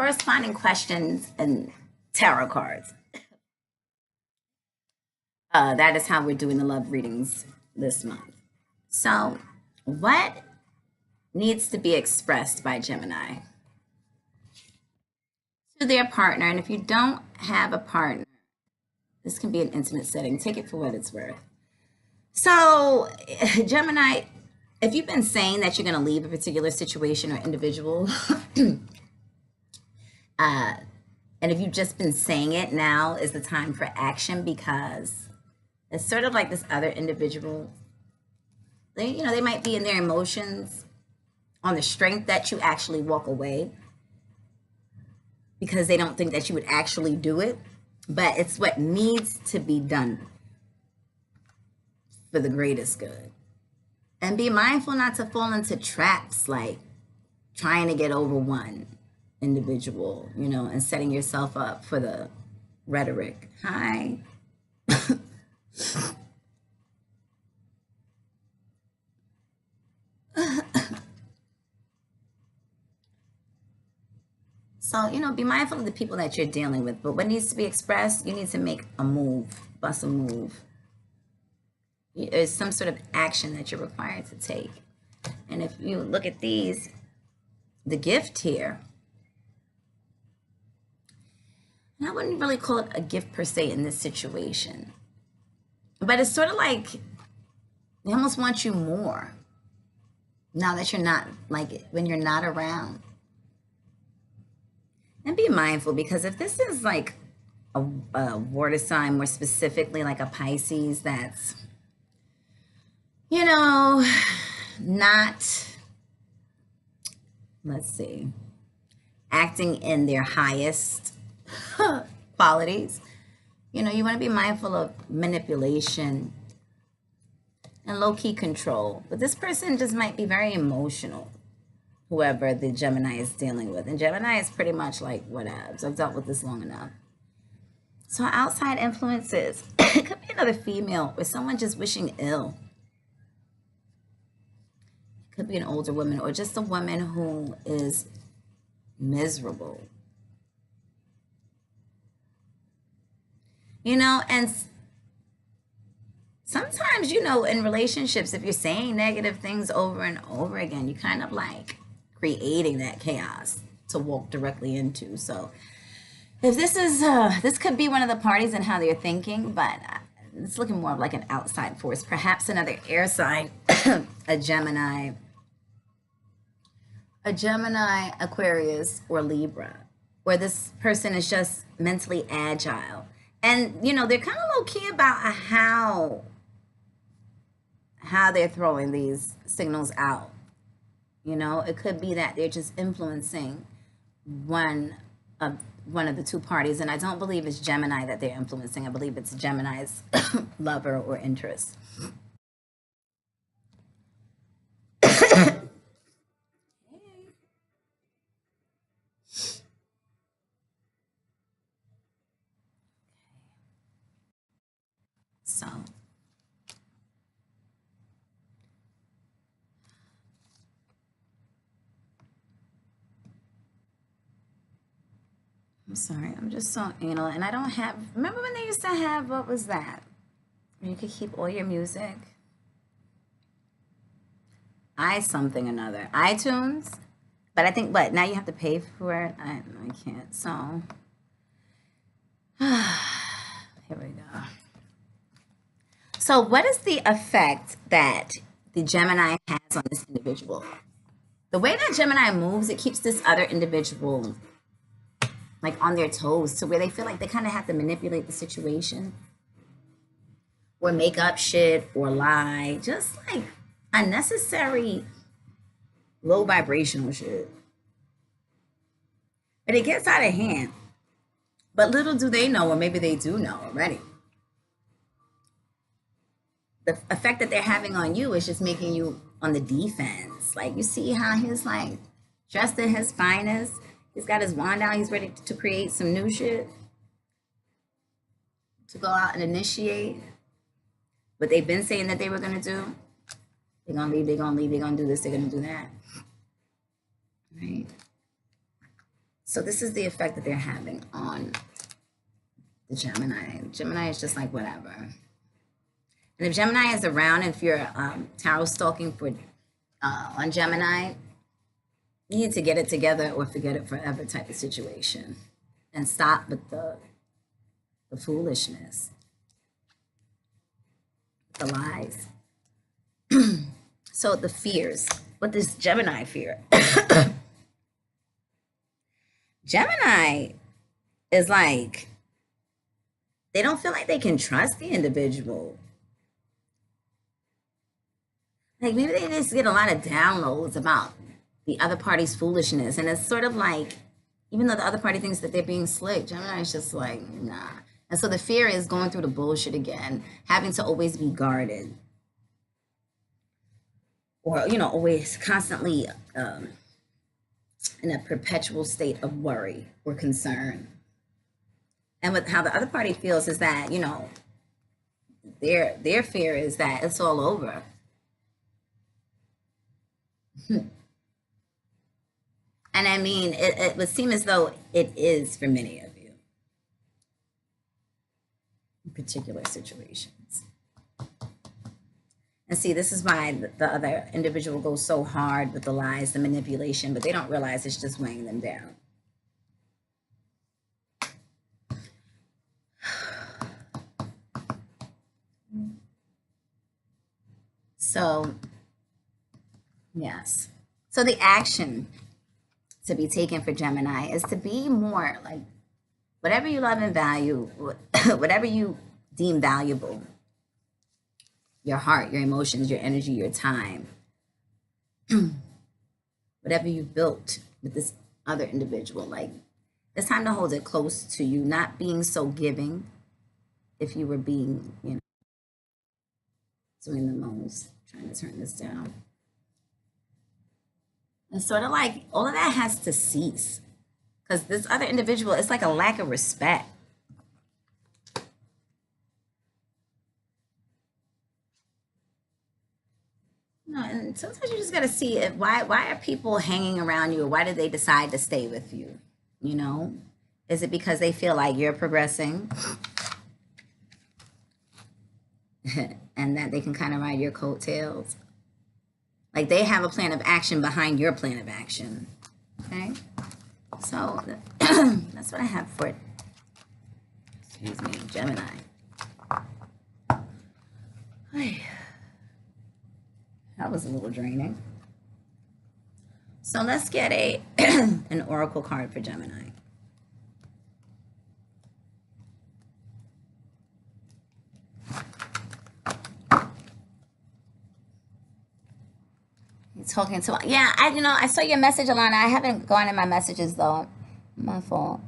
corresponding questions and tarot cards. That is how we're doing the love readings this month. So, what needs to be expressed by Gemini to their partner? And if you don't have a partner, this can be an intimate setting. Take it for what it's worth. So, Gemini, if you've been saying that you're going to leave a particular situation or individual, and if you've just been saying it, now is the time for action, because it's sort of like this other individual. They might be in their emotions on the strength that you actually walk away because they don't think that you would actually do it, but it's what needs to be done for the greatest good. And be mindful not to fall into traps like trying to get over one individual, and setting yourself up for the rhetoric. Hi. So, be mindful of the people that you're dealing with, but what needs to be expressed, you need to make a move, bust a move. There's some sort of action that you're required to take. And if you look at these, the gift here, and I wouldn't really call it a gift per se in this situation, but it's sort of like they almost want you more now that you're not, like when you're not around. And be mindful, because if this is like a water sign, more specifically like a Pisces, that's, not, let's see, acting in their highest qualities, you want to be mindful of manipulation and low-key control. But this person just might be very emotional, whoever the Gemini is dealing with. And Gemini is pretty much like, whatevs. I've dealt with this long enough. So outside influences, it could be another female or someone just wishing ill. It could be an older woman or just a woman who is miserable. And sometimes, in relationships, if you're saying negative things over and over again, you kind of like creating that chaos to walk directly into. So if this is, this could be one of the parties and how they're thinking, but it's looking more of like an outside force, perhaps another air sign, a Gemini, Aquarius, or Libra, where this person is just mentally agile. And, they're kind of low-key about how they're throwing these signals out. It could be that they're just influencing one of the two parties. And I don't believe it's Gemini that they're influencing. I believe it's Gemini's lover or interest. So I'm sorry, I'm just so anal, and I don't have, remember when they used to have, what was that? You could keep all your music. Something or another. iTunes? But I think, now you have to pay for it? I can't, so. Here we go. So what is the effect that the Gemini has on this individual? The way that Gemini moves, it keeps this other individual like on their toes, to where they feel like they kind of have to manipulate the situation or make up shit or lie, just like unnecessary low vibrational shit. But it gets out of hand. But little do they know, or maybe they do know already, the effect that they're having on you is just making you on the defense. Like, you see how he's like dressed in his finest. He's got his wand out. He's ready to create some new shit, to go out and initiate what they've been saying that they were going to do. They're going to leave, they're going to leave, they're going to do this, they're going to do that. Right? So this is the effect that they're having on the Gemini. Gemini is just like whatever. And if Gemini is around, if you're tarot stalking for on Gemini, you need to get it together or forget it forever type of situation, and stop with the foolishness, the lies. So the fears, what does Gemini fear? Gemini is like, they don't feel like they can trust the individual. Like maybe they just get a lot of downloads about the other party's foolishness. And it's sort of like, even though the other party thinks that they're being slick, Gemini is just like, nah. And so the fear is going through the bullshit again, having to always be guarded. Or, you know, always constantly in a perpetual state of worry or concern. And with how the other party feels is that, you know, their fear is that it's all over. And I mean, it would seem as though it is for many of you in particular situations. And see, this is why the other individual goes so hard with the lies, the manipulation, but they don't realize it's just weighing them down. So, yes. So the action to be taken for Gemini is to be more like whatever you love and value, whatever you deem valuable, your heart, your emotions, your energy, your time, whatever you built with this other individual, like it's time to hold it close to you, not being so giving if you were being, you know, doing the most. Trying to turn this down. It's sort of like all of that has to cease because this other individual, it's like a lack of respect. No, and sometimes you just got to see it. Why are people hanging around you, or why did they decide to stay with you? You know, is it because they feel like you're progressing and that they can kind of ride your coattails? Like they have a plan of action behind your plan of action. Okay, so that's what I have for, excuse me, Gemini. That was a little draining. So let's get an oracle card for Gemini. He's talking to, yeah, I saw your message, Alana. I haven't gone in my messages though. My fault.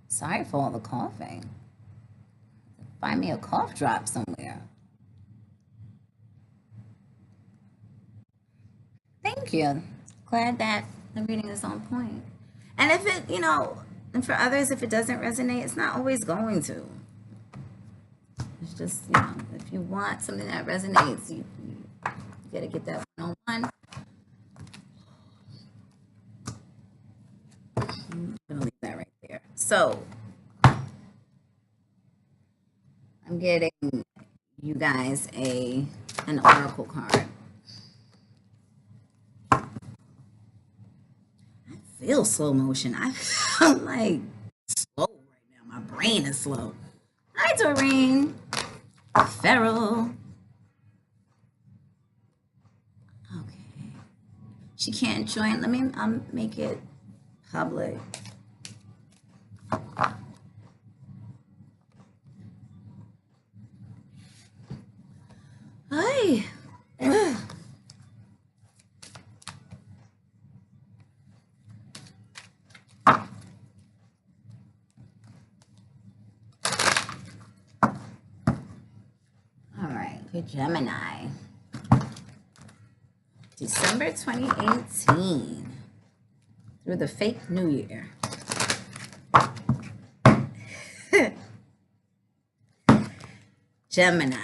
Sorry for all the coughing. Find me a cough drop somewhere. Thank you. Glad that the reading is on point. And if it, and for others, if it doesn't resonate, it's not always going to. It's just, if you want something that resonates, you got to get that one-on-one. I'm going to leave that right there. So, I'm getting you guys an oracle card. I feel slow motion. I'm like slow right now. My brain is slow. Hi, Doreen. Feral. Okay. She can't join. Let me make it public. Hi. For Gemini, December 2018 through the fake New Year. Gemini.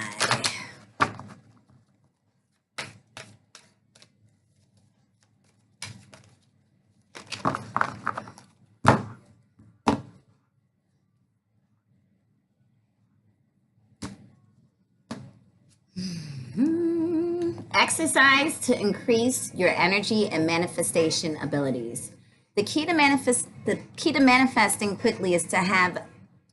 Exercise to increase your energy and manifestation abilities. The key to manifesting quickly is to have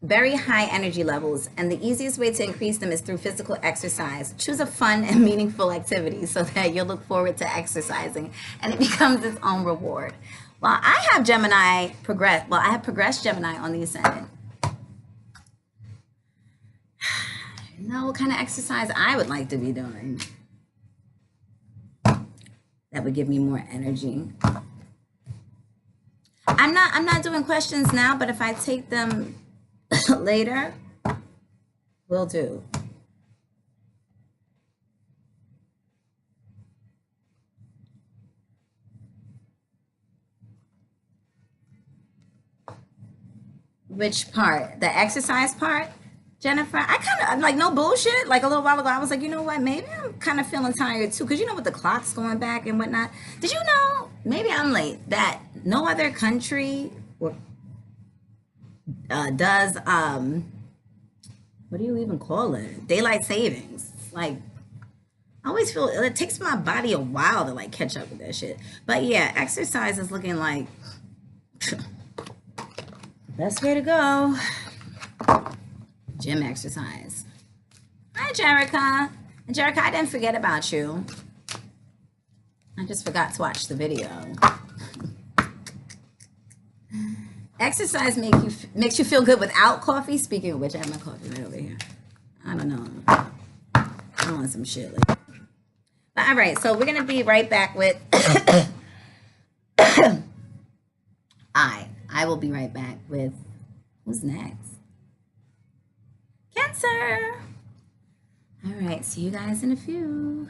very high energy levels, and the easiest way to increase them is through physical exercise. Choose a fun and meaningful activity so that you'll look forward to exercising and it becomes its own reward. Well, I have I have progressed Gemini on the ascendant. You know what kind of exercise I would like to be doing that would give me more energy. I'm not doing questions now, but if I take them later, will do. Which part? The exercise part, Jennifer? I kind of like, no bullshit. Like a little while ago, I was like, you know what? Maybe I'm kind of feeling tired too, because you know with the clocks going back and whatnot. Did you know? Maybe I'm late. That no other country does what do you even call it? Daylight savings. Like, I always feel it takes my body a while to like catch up with that shit. But yeah, exercise is looking like the best way to go. Gym exercise. Hi, Jerica. And Jerica, I didn't forget about you. I just forgot to watch the video. Exercise makes you feel good without coffee. Speaking of which, I have my coffee right over here. I don't know. I want some shit. Like, but all right, so we're gonna be right back with I will be right back with who's next? Cancer. All right, see you guys in a few.